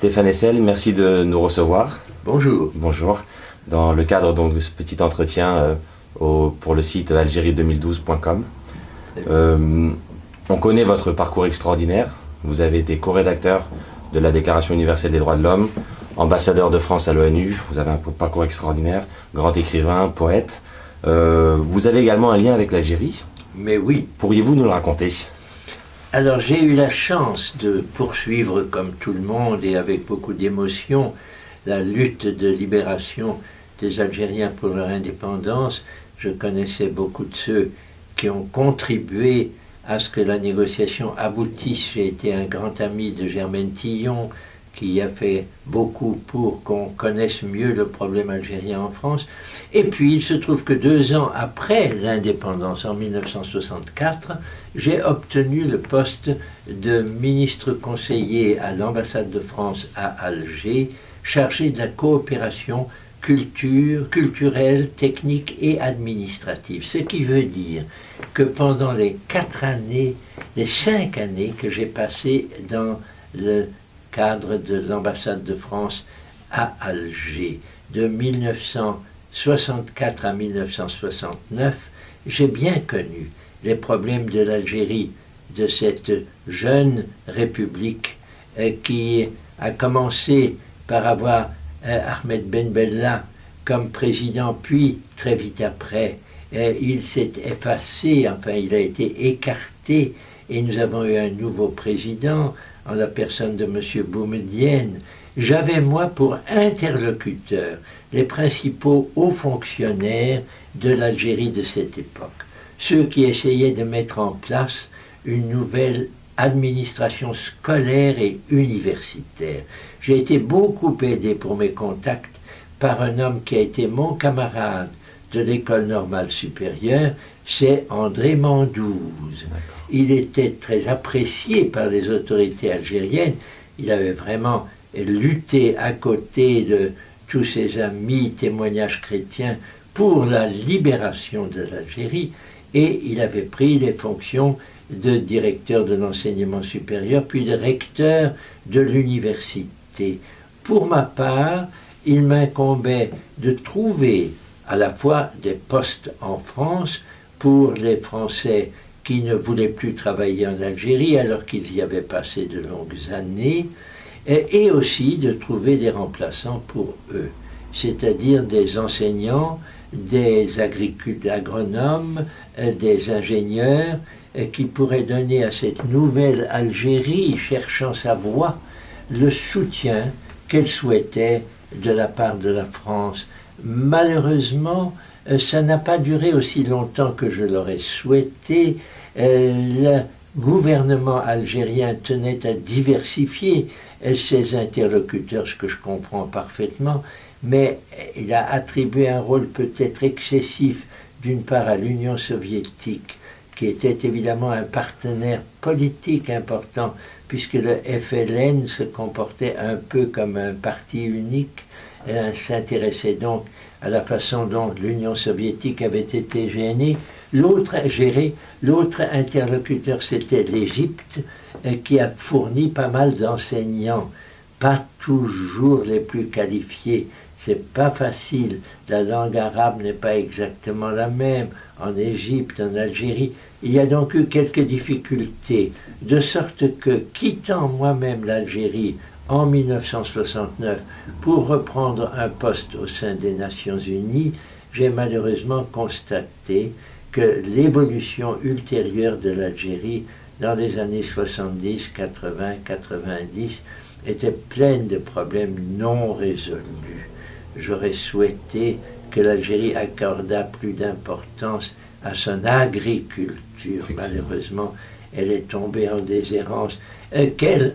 Stéphane Hessel, merci de nous recevoir. Bonjour. Bonjour. Dans le cadre donc, de ce petit entretien pour le site algérie2012.com. On connaît votre parcours extraordinaire. Vous avez été co-rédacteur de la Déclaration universelle des droits de l'homme, ambassadeur de France à l'ONU. Vous avez un parcours extraordinaire, grand écrivain, poète. Vous avez également un lien avec l'Algérie. Mais oui. Pourriez-vous nous le raconter ? Alors j'ai eu la chance de poursuivre comme tout le monde et avec beaucoup d'émotion la lutte de libération des Algériens pour leur indépendance. Je connaissais beaucoup de ceux qui ont contribué à ce que la négociation aboutisse. J'ai été un grand ami de Germaine Tillon qui a fait beaucoup pour qu'on connaisse mieux le problème algérien en France. Et puis il se trouve que 2 ans après l'indépendance, en 1964, j'ai obtenu le poste de ministre conseiller à l'ambassade de France à Alger, chargé de la coopération culturelle, technique et administrative. Ce qui veut dire que pendant les 5 années que j'ai passées dans le cadre de l'ambassade de France à Alger, de 1964 à 1969, j'ai bien connu les problèmes de l'Algérie, de cette jeune république qui a commencé par avoir Ahmed Ben Bella comme président, puis très vite après, il s'est effacé, enfin il a été écarté, et nous avons eu un nouveau président, en la personne de M. Boumedienne. J'avais, moi, pour interlocuteur, les principaux hauts fonctionnaires de l'Algérie de cette époque, ceux qui essayaient de mettre en place une nouvelle administration scolaire et universitaire. J'ai été beaucoup aidé pour mes contacts par un homme qui a été mon camarade de l'école normale supérieure, c'est André Mandouze. Il était très apprécié par les autorités algériennes. Il avait vraiment lutté à côté de tous ses amis, témoignages chrétiens, pour la libération de l'Algérie, et il avait pris les fonctions de directeur de l'enseignement supérieur, puis de recteur de l'université. Pour ma part, il m'incombait de trouver à la fois des postes en France pour les Français qui ne voulaient plus travailler en Algérie alors qu'ils y avaient passé de longues années, et aussi de trouver des remplaçants pour eux, c'est-à-dire des enseignants, des agronomes, des ingénieurs, qui pourraient donner à cette nouvelle Algérie, cherchant sa voie, le soutien qu'elle souhaitait de la part de la France. Malheureusement, ça n'a pas duré aussi longtemps que je l'aurais souhaité. Le gouvernement algérien tenait à diversifier ses interlocuteurs, ce que je comprends parfaitement, mais il a attribué un rôle peut-être excessif, d'une part à l'Union soviétique, qui était évidemment un partenaire politique important, puisque le FLN se comportait un peu comme un parti unique, et s'intéressait donc à la façon dont l'Union soviétique avait été gérée. L'autre interlocuteur, c'était l'Égypte, qui a fourni pas mal d'enseignants, pas toujours les plus qualifiés. C'est pas facile. La langue arabe n'est pas exactement la même en Égypte, en Algérie. Il y a donc eu quelques difficultés, de sorte que, quittant moi-même l'Algérie en 1969 pour reprendre un poste au sein des Nations Unies, j'ai malheureusement constaté que l'évolution ultérieure de l'Algérie dans les années 70, 80, 90 était pleine de problèmes non résolus. J'aurais souhaité que l'Algérie accordât plus d'importance à son agriculture. Malheureusement, elle est tombée en déshérence, qu'elle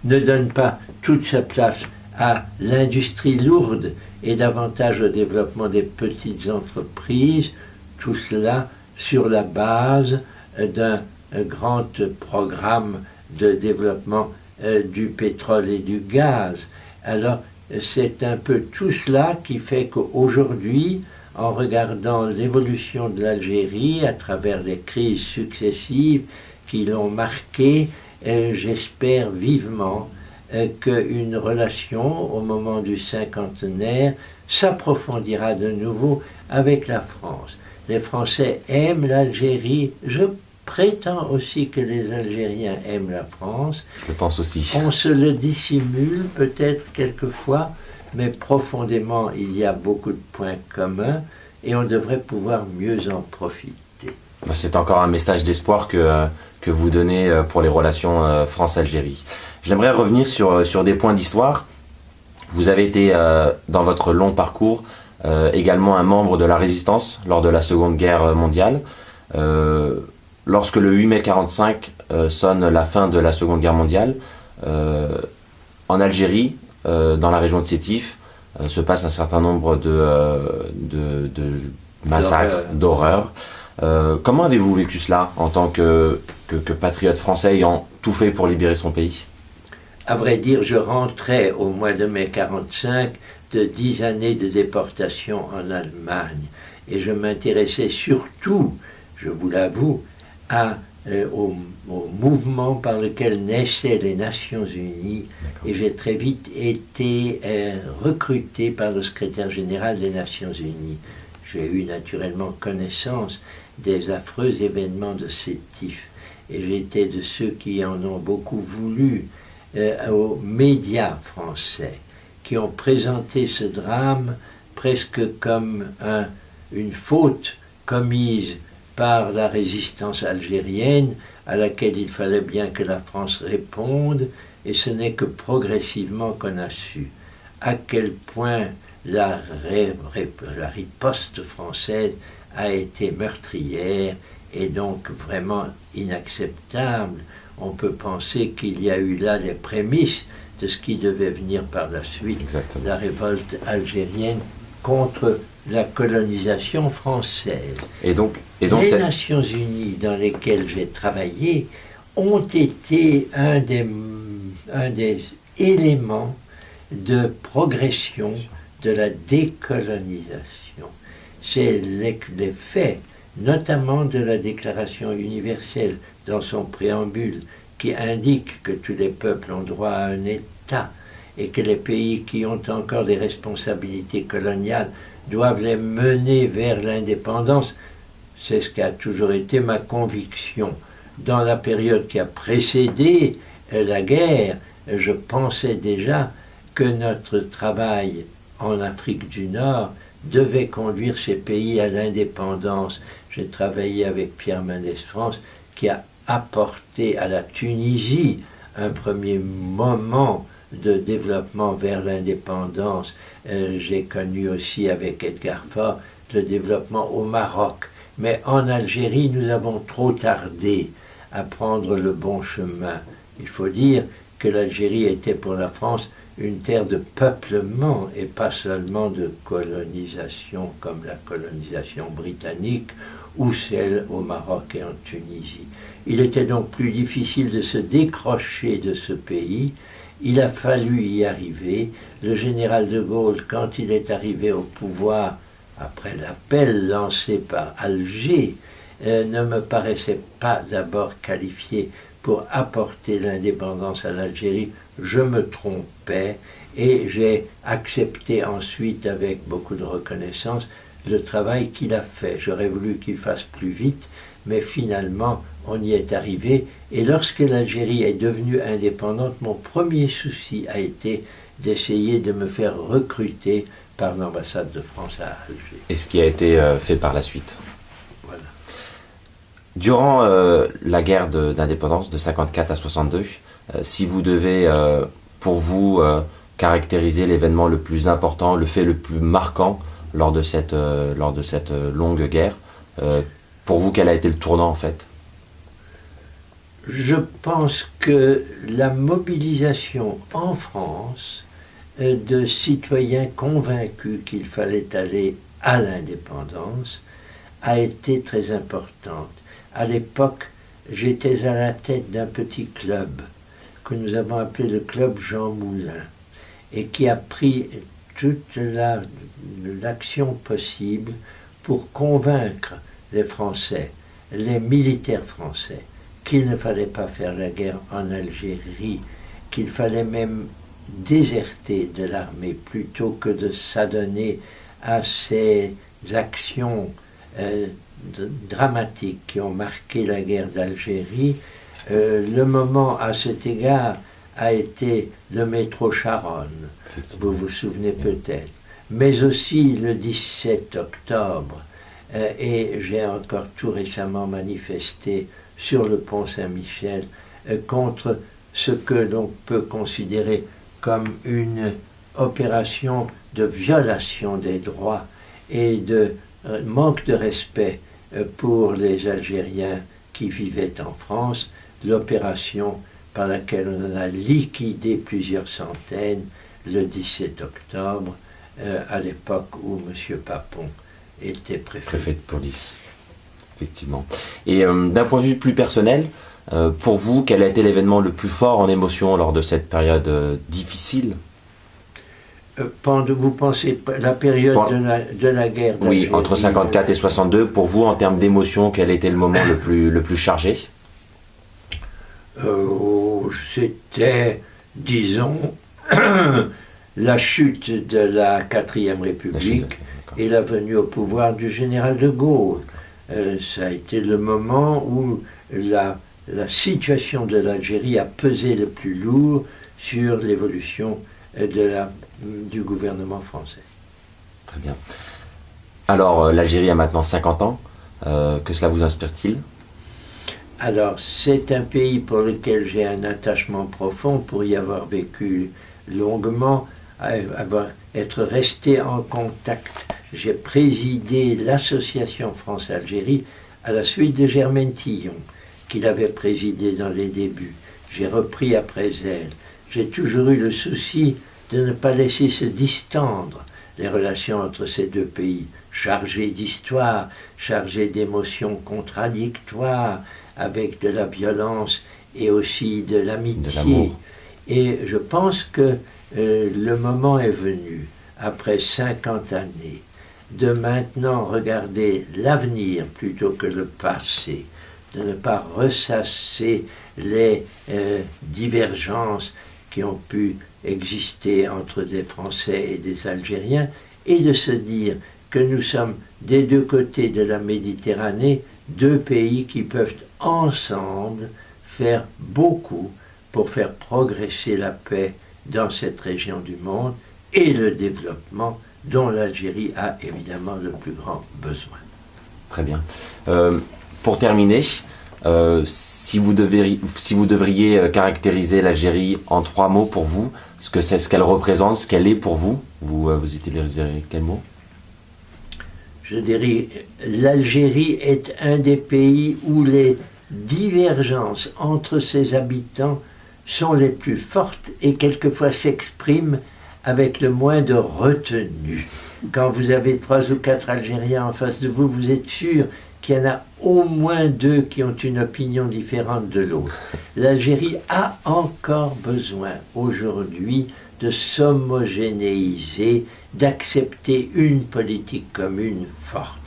ne donne pas toute sa place à l'industrie lourde et davantage au développement des petites entreprises, tout cela sur la base d'un grand programme de développement du pétrole et du gaz. Alors, c'est un peu tout cela qui fait qu'aujourd'hui, en regardant l'évolution de l'Algérie à travers les crises successives qui l'ont marquée, j'espère vivement qu'une relation, au moment du cinquantenaire, s'approfondira de nouveau avec la France. Les Français aiment l'Algérie. Je prétends aussi que les Algériens aiment la France. Je le pense aussi. On se le dissimule peut-être quelquefois, mais profondément, il y a beaucoup de points communs et on devrait pouvoir mieux en profiter. C'est encore un message d'espoir que vous donnez pour les relations France-Algérie. J'aimerais revenir sur des points d'histoire. Vous avez été, dans votre long parcours, également un membre de la résistance lors de la Seconde Guerre mondiale. Lorsque le 8 mai 1945 sonne la fin de la Seconde Guerre mondiale, en Algérie, dans la région de Sétif, se passe un certain nombre de massacres, d'horreurs. Comment avez-vous vécu cela en tant que patriote français ayant tout fait pour libérer son pays? À vrai dire, je rentrais au mois de mai 1945 de 10 années de déportation en Allemagne et je m'intéressais surtout, je vous l'avoue, au mouvement par lequel naissaient les Nations Unies. Et j'ai très vite été recruté par le secrétaire général des Nations Unies. J'ai eu naturellement connaissance des affreux événements de Sétif et j'étais de ceux qui en ont beaucoup voulu aux médias français, qui ont présenté ce drame presque comme une faute commise par la résistance algérienne à laquelle il fallait bien que la France réponde, et ce n'est que progressivement qu'on a su à quel point la riposte française a été meurtrière et donc vraiment inacceptable. On peut penser qu'il y a eu là les prémices de ce qui devait venir par la suite. Exactement. La révolte algérienne contre la colonisation française. Et donc les Nations Unies dans lesquelles j'ai travaillé ont été un des éléments de progression de la décolonisation. C'est l'effet, notamment de la Déclaration universelle, dans son préambule, qui indique que tous les peuples ont droit à un État et que les pays qui ont encore des responsabilités coloniales doivent les mener vers l'indépendance. C'est ce qui a toujours été ma conviction. Dans la période qui a précédé la guerre, je pensais déjà que notre travail en Afrique du Nord devait conduire ces pays à l'indépendance. J'ai travaillé avec Pierre Mendès France qui a apporté à la Tunisie un premier moment de développement vers l'indépendance. J'ai connu aussi avec Edgar Faure le développement au Maroc. Mais en Algérie, nous avons trop tardé à prendre le bon chemin. Il faut dire que l'Algérie était pour la France une terre de peuplement et pas seulement de colonisation comme la colonisation britannique ou celle au Maroc et en Tunisie. Il était donc plus difficile de se décrocher de ce pays. Il a fallu y arriver. Le général de Gaulle, quand il est arrivé au pouvoir, après l'appel lancé par Alger, ne me paraissait pas d'abord qualifié pour apporter l'indépendance à l'Algérie. Je me trompais et j'ai accepté ensuite, avec beaucoup de reconnaissance, le travail qu'il a fait. J'aurais voulu qu'il fasse plus vite, mais finalement, on y est arrivé. Et lorsque l'Algérie est devenue indépendante, mon premier souci a été d'essayer de me faire recruter par l'ambassade de France à Alger. Et ce qui a été fait par la suite. Voilà. Durant la guerre d'indépendance de 54 à 62, si vous devez, pour vous, caractériser l'événement le plus important, le fait le plus marquant lors de cette longue guerre, pour vous, quel a été le tournant en fait? Je pense que la mobilisation en France de citoyens convaincus qu'il fallait aller à l'indépendance a été très importante. À l'époque, j'étais à la tête d'un petit club que nous avons appelé le club Jean Moulin et qui a pris toute l'action possible pour convaincre les Français, les militaires français, qu'il ne fallait pas faire la guerre en Algérie qu'il fallait même déserter de l'armée plutôt que de s'adonner à ces actions dramatiques qui ont marqué la guerre d'Algérie. Le moment à cet égard a été le métro Charonne, vous vous souvenez peut-être, mais aussi le 17 octobre, et j'ai encore tout récemment manifesté sur le pont Saint-Michel contre ce que l'on peut considérer comme une opération de violation des droits et de manque de respect pour les Algériens qui vivaient en France, l'opération par laquelle on en a liquidé plusieurs centaines le 17 octobre, à l'époque où M. Papon était préfet de police. Effectivement. Et d'un point de vue plus personnel, pour vous, quel a été l'événement le plus fort en émotion lors de cette période difficile? Vous pensez la période de la guerre d'Algérie? Oui, entre 54 et 62, pour vous, en termes d'émotion, quel était le moment le plus chargé? C'était, disons, la chute de la 4e République et la venue au pouvoir du général de Gaulle. Ça a été le moment où la situation de l'Algérie a pesé le plus lourd sur l'évolution du gouvernement français. Très bien. Alors, l'Algérie a maintenant 50 ans. Que cela vous inspire-t-il? Alors, c'est un pays pour lequel j'ai un attachement profond, pour y avoir vécu longuement, être resté en contact. J'ai présidé l'association France-Algérie à la suite de Germaine Tillon, qu'il avait présidé dans les débuts. J'ai repris après elle. J'ai toujours eu le souci de ne pas laisser se distendre les relations entre ces deux pays, chargés d'histoire, chargés d'émotions contradictoires, avec de la violence et aussi de l'amitié. Et je pense que le moment est venu, après 50 années, de maintenant regarder l'avenir plutôt que le passé, de ne pas ressasser les divergences qui ont pu exister entre des Français et des Algériens, et de se dire que nous sommes des deux côtés de la Méditerranée, deux pays qui peuvent ensemble faire beaucoup pour faire progresser la paix dans cette région du monde et le développement dont l'Algérie a évidemment le plus grand besoin. Très bien. Pour terminer, si vous devriez caractériser l'Algérie en 3 mots pour vous, ce qu'elle représente, ce qu'elle est pour vous, vous utiliserez quel mot? Je dirais, l'Algérie est un des pays où les divergences entre ses habitants sont les plus fortes et quelquefois s'expriment avec le moins de retenue. Quand vous avez 3 ou 4 Algériens en face de vous, vous êtes sûr qu'il y en a au moins 2 qui ont une opinion différente de l'autre. L'Algérie a encore besoin aujourd'hui de s'homogénéiser, d'accepter une politique commune forte.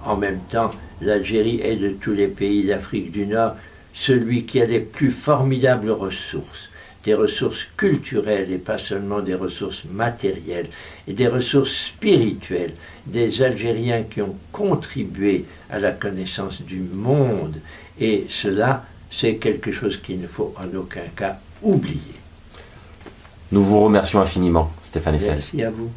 En même temps, l'Algérie est de tous les pays d'Afrique du Nord celui qui a les plus formidables ressources, des ressources culturelles et pas seulement des ressources matérielles, et des ressources spirituelles, des Algériens qui ont contribué à la connaissance du monde, et cela, c'est quelque chose qu'il ne faut en aucun cas oublier. Nous vous remercions infiniment, Stéphane Hessel. Merci à vous.